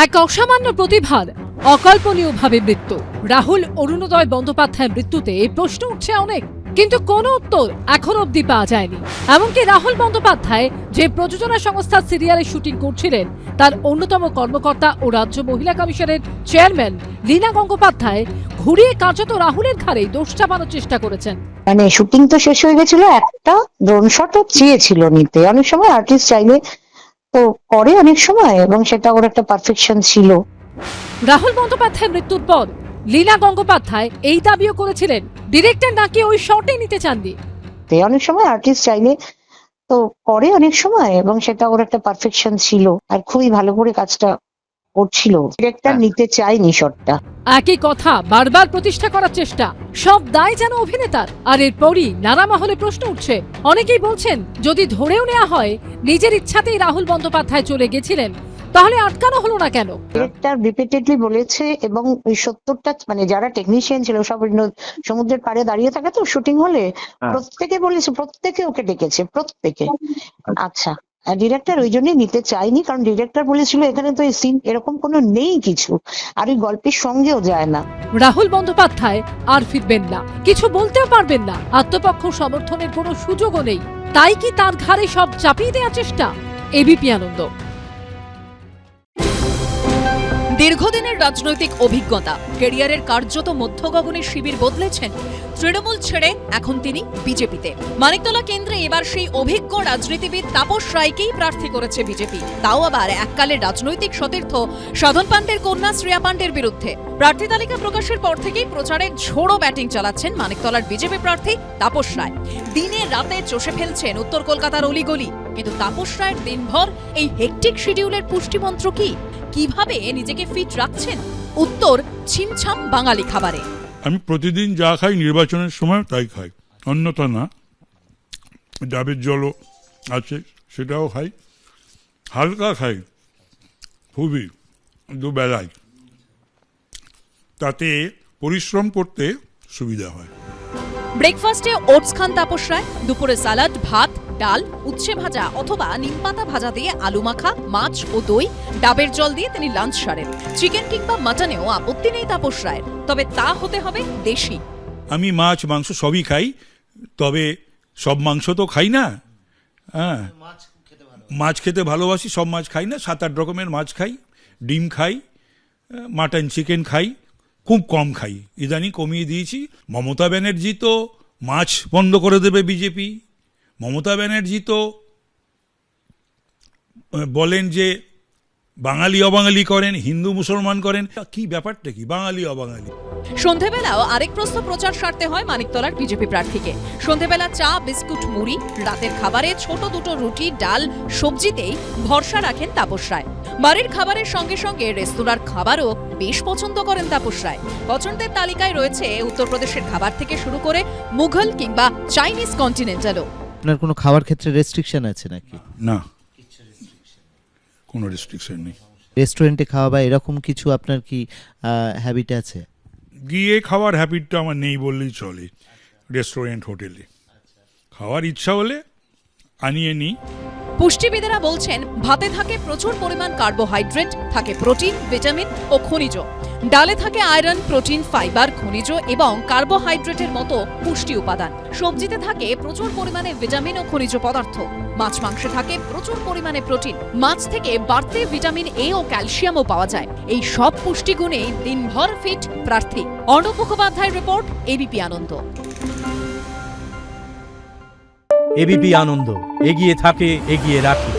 এক অসামান্য প্রতিভার অকল্পনীয়ভাবে মৃত্যু। রাহুল অরুণোদয় বন্দ্যোপাধ্যায়ের মৃত্যুতে প্রশ্ন উঠছে অনেক, কিন্তু কোনো উত্তর এখন অবধি পাওয়া যায়নি। এমনকি রাহুল বন্দ্যোপাধ্যায় যে প্রযোজনা সংস্থার সিরিয়ালে শুটিং করছিলেন, তার অন্যতম কর্মকর্তা ও রাজ্য মহিলা কমিশনের চেয়ারম্যান লীনা গঙ্গোপাধ্যায় ঘুরিয়ে কার্যত রাহুলের ঘাড়েই দোষ চাপানোর চেষ্টা করেছেন। মানে শুটিং তো শেষ হয়ে গেছিল, একটা ড্রোন শটও চেয়েছিল নিতে। অনেক সময় আর্টিস্ট চাইলে তো করে অনেক সময়, এবং সেটা ওর একটা পারফেকশন ছিল। রাহুল বন্দ্যোপাধ্যায়ের মৃত্যুর পর লীনা গঙ্গোপাধ্যায় এই দাবিও করেছিলেন, ডিরেক্টর নাকি ওই শটে নিতে চাননি। অনেক সময় আর্টিস্ট চাইলে তো করে অনেক সময়, এবং সেটা ওর একটা পারফেকশন ছিল, আর খুবই ভালো করে কাজটা করছিল। ডিরেক্টর নিতে চায়নি শটটা। একই কথা বারবার প্রতিষ্ঠা করার চেষ্টা, সব দায় যেন অভিনেতার। আর এরপরই নানা মহলে প্রশ্ন উঠছে। অনেকেই বলছেন, যদি ধরেও নেওয়া হয় নিজের ইচ্ছাতেই রাহুল বন্দ্যোপাধ্যায় চলে গেছিলেন, তাহলে আটকানো হলো না কেন? ডিরেক্টর রিপিটেডলি বলেছে, এবং ওই 70টা মানে যারা টেকনিশিয়ান ছিল সব সমুদ্রের পাড়ে দাঁড়িয়ে থাকে তো শুটিং হলে, প্রত্যেকে বলেছে, প্রত্যেকে ওকে ডেকেছে, প্রত্যেকে। আচ্ছা, ডিরেক্টর ওই জন্যই নিতে চাইনি, কারণ ডিরেক্টর বলেছিল এখানে তো এই সিন এরকম কোনো নেই কিছু, আর ওই গল্পের সঙ্গেও যায় না। রাহুল বন্দ্যোপাধ্যায় আর ফিরবেন না, কিছু বলতেও পারবেন না, আত্মপক্ষ সমর্থনের কোনো সুযোগও নেই। তাই কি তার ঘাড়ে সব চাপিয়ে দেওয়ার চেষ্টা? এবিপি আনন্দ। দীর্ঘদিনের রাজনৈতিক অভিজ্ঞতা, ক্যারিয়ারের কার্যত মধ্যগগনের শিবির বদলেছেন। তৃণমূল ছেড়ে এখন তিনি বিজেপিতে। মানিকতলা কেন্দ্রে এবার সেই অভিজ্ঞ রাজনীতিবিদ তাপস রায়কেই প্রার্থী করেছে বিজেপি, তাও আবার এককালের রাজনৈতিক সতীর্থ সাধন পাণ্ডের কন্যা শ্রেয়া পাণ্ডের বিরুদ্ধে। প্রার্থী তালিকা প্রকাশের পর থেকেই প্রচারে ঝোড়ো ব্যাটিং চালাচ্ছেন মানিকতলার বিজেপি প্রার্থী তাপস রায়। দিনে রাতে চষে ফেলছেন উত্তর কলকাতার অলিগলি। কিন্তু তাপস রায়ের দিনভর এই হেকটিক শিডিউলের পুষ্টিমন্ত্র কি? কিভাবে নিজেকে ফিট রাখছেন? উত্তর ছিমছাম বাঙালি খাবারে। আমি প্রতিদিন যা খাই নির্বাচনের সময় তাই খাই, অন্যথা না। ডাবের জলও আছে, সেটাও খাই, হালকা খাই খুবই, দুবেলায়। তাতে পরিশ্রম করতে সুবিধা হয়। ব্রেকফাস্টে ওটস খান তাপস রায়, দুপুরে সালাড, ভাত, ডাল, উচ্ছে ভাজা অথবা নিমপাতা ভাজা দিয়ে আলু মাখা, মাছ ও দই, ডাবের জল দিয়ে তিনি লাঞ্চ সারেন। চিকেন কিংবা মাটনেও আপত্তি নেই তাপস রায়ের, তবে তা হতে হবে দেশি। আমি মাছ মাংস সবই খাই, তবে সব মাংস তো খাই না। হ্যাঁ, মাছ খেতে ভালোবাসি, সব মাছ খাই না, 7-8 রকমের মাছ খাই, ডিম খাই, মাটন চিকেন খাই, খুব কম খাই, ইদানিং কমিয়ে দিয়েছি। মমতা ব্যানার্জি তো মাছ বন্ধ করে দেবে বিজেপি। মমতা ব্যানার্জি তো বলেন যে বাঙালি অবাঙালি করেন, হিন্দু মুসলমান করেন। কি ব্যাপারটা কি বাঙালি অবাঙালি? সন্ধেবেলাও আরেক প্রশ্ন প্রচার সারতে হয় মানিকতলার বিজেপি প্রার্থীকে। সন্ধেবেলা চা, বিস্কুট, মুড়ি, রাতের খাবারে ছোট দুটো রুটি, ডাল, সবজিতেই ভরসা রাখেন তাপস রায়। বাড়ির খাবারের সঙ্গে সঙ্গে রেস্তোরাঁর খাবারও বেশ পছন্দ করেন তাপস রায়। পছন্দের তালিকায় রয়েছে উত্তরপ্রদেশের খাবার থেকে শুরু করে মুঘল কিংবা চাইনিজ কন্টিনেন্টালও। আপনার কোনো খাবার ক্ষেত্রে রেস্ট্রিকশন আছে নাকি? না, কোনো রেস্ট্রিকশন নেই। রেস্টুরেন্টে খাওয়া বা এরকম কিছু আপনার কি হ্যাবিট আছে? গিয়ে খাওয়ার হ্যাবিটটা আমার নেই বললেই চলে। রেস্টুরেন্ট, হোটেলে খাওয়ার ইচ্ছা হলে আনিয়ে নিই। পুষ্টিবিদেরা বলছেন, ভাতে থাকে প্রচুর পরিমাণ কার্বোহাইড্রেট, থাকে প্রোটিন, ভিটামিন ও খনিজ। ডালে থাকে আয়রন, প্রোটিন, ফাইবার, খনিজ এবং কার্বোহাইড্রেটের মতো পুষ্টি উপাদান। সবজিতে থাকে প্রচুর পরিমাণে ভিটামিন ও খনিজ পদার্থ। মাছ মাংসে থাকে প্রচুর পরিমাণে প্রোটিন। মাছ থেকে বাড়তি ভিটামিন এ ও ক্যালসিয়ামও পাওয়া যায়। এই সব পুষ্টিগুণে দিনভর ফিট প্রার্থী। অর্ণব মুখোপাধ্যায়ের রিপোর্ট, এবিপি আনন্দ। এবিপি আনন্দ, এগিয়ে থাকে, এগিয়ে রাখে।